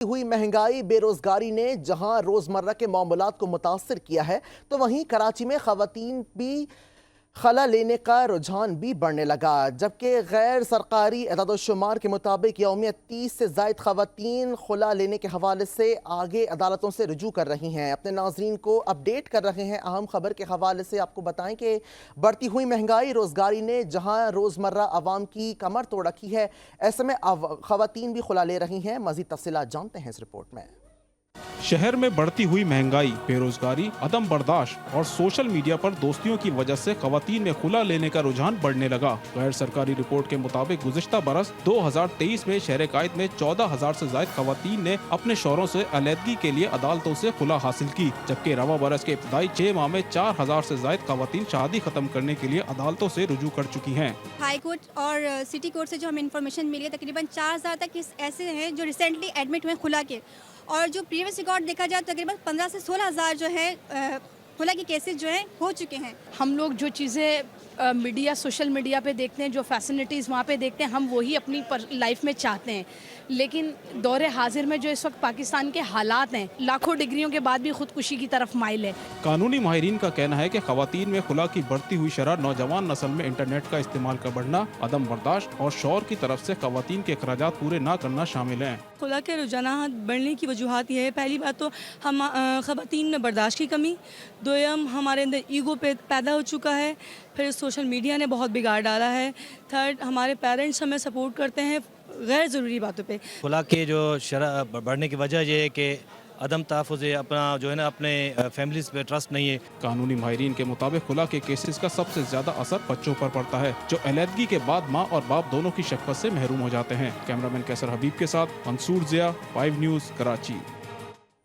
ہوئی مہنگائی بے روزگاری نے جہاں روزمرہ کے معاملات کو متاثر کیا ہے تو وہیں کراچی میں خواتین بھی خلا لینے کا رجحان بھی بڑھنے لگا، جبکہ غیر سرکاری اعداد و شمار کے مطابق یومیہ 30 سے زائد خواتین خلا لینے کے حوالے سے آگے عدالتوں سے رجوع کر رہی ہیں۔ اپنے ناظرین کو اپڈیٹ کر رہے ہیں اہم خبر کے حوالے سے۔ آپ کو بتائیں کہ بڑھتی ہوئی مہنگائی روزگاری نے جہاں روزمرہ عوام کی کمر توڑ رکھی ہے، ایسے میں خواتین بھی خلا لے رہی ہیں۔ مزید تفصیلات جانتے ہیں اس رپورٹ میں۔ شہر میں بڑھتی ہوئی مہنگائی، بے روزگاری، عدم برداشت اور سوشل میڈیا پر دوستیوں کی وجہ سے خواتین میں خلا لینے کا رجحان بڑھنے لگا۔ غیر سرکاری رپورٹ کے مطابق گزشتہ برس 2023 میں شہر قائد میں 14,000 سے زائد خواتین نے اپنے شوہروں سے علیحدگی کے لیے عدالتوں سے خلا حاصل کی، جبکہ رواں برس کے ابتدائی 6 ماہ میں 4,000 سے زائد خواتین شادی ختم کرنے کے لیے عدالتوں سے رجوع کر چکی ہیں۔ ہائی کورٹ اور سٹی کورٹ سے جو ہمیں انفارمیشن ملی ہے، تقریباً 4,000 تک ایسے ہیں جو ریسنٹلی ایڈمٹ ہوئے خلا کے، اور جو پریویس ریکارڈ دیکھا جائے تقریباً 15 سے 16,000 جو ہے خلا کے کیسز جو ہیں ہو چکے ہیں۔ ہم لوگ جو چیزیں میڈیا، سوشل میڈیا پہ دیکھتے ہیں، جو فیسلٹیز وہاں پہ دیکھتے ہیں، ہم وہی اپنی لائف میں چاہتے ہیں، لیکن دور حاضر میں جو اس وقت پاکستان کے حالات ہیں، لاکھوں ڈگریوں کے بعد بھی خودکشی کی طرف مائل ہے۔ قانونی ماہرین کا کہنا ہے کہ خواتین میں خلا کی بڑھتی ہوئی شرح نوجوان نسل میں انٹرنیٹ کا استعمال کا بڑھنا، عدم برداشت اور شوہر کی طرف سے خواتین کے اخراجات پورے نہ کرنا شامل ہیں۔ خلا کے رجحانات بڑھنے کی وجوہات یہ ہے، پہلی بات تو ہم خواتین میں برداشت کی کمی، دوم ہمارے اندر ایگو پیدا ہو چکا ہے، پھر سوشل میڈیا نے بہت بگاڑ ڈالا ہے، تھرڈ ہمارے پیرنٹس ہمیں سپورٹ کرتے ہیں غیر ضروری باتوں پہ۔ خلا کے جو شرح بڑھنے کی وجہ یہ ہے کہ عدم تحفظ ہے، اپنا جو ہے نا اپنے فیملیز پہ ٹرسٹ نہیں ہے۔ قانونی ماہرین کے مطابق خلا کے کیسز کا سب سے زیادہ اثر بچوں پر پڑتا ہے، جو علیحدگی کے بعد ماں اور باپ دونوں کی شفقت سے محروم ہو جاتے ہیں۔ کیمرامین کیسر حبیب کے ساتھ منصور ضیاء، 5 نیوز، کراچی۔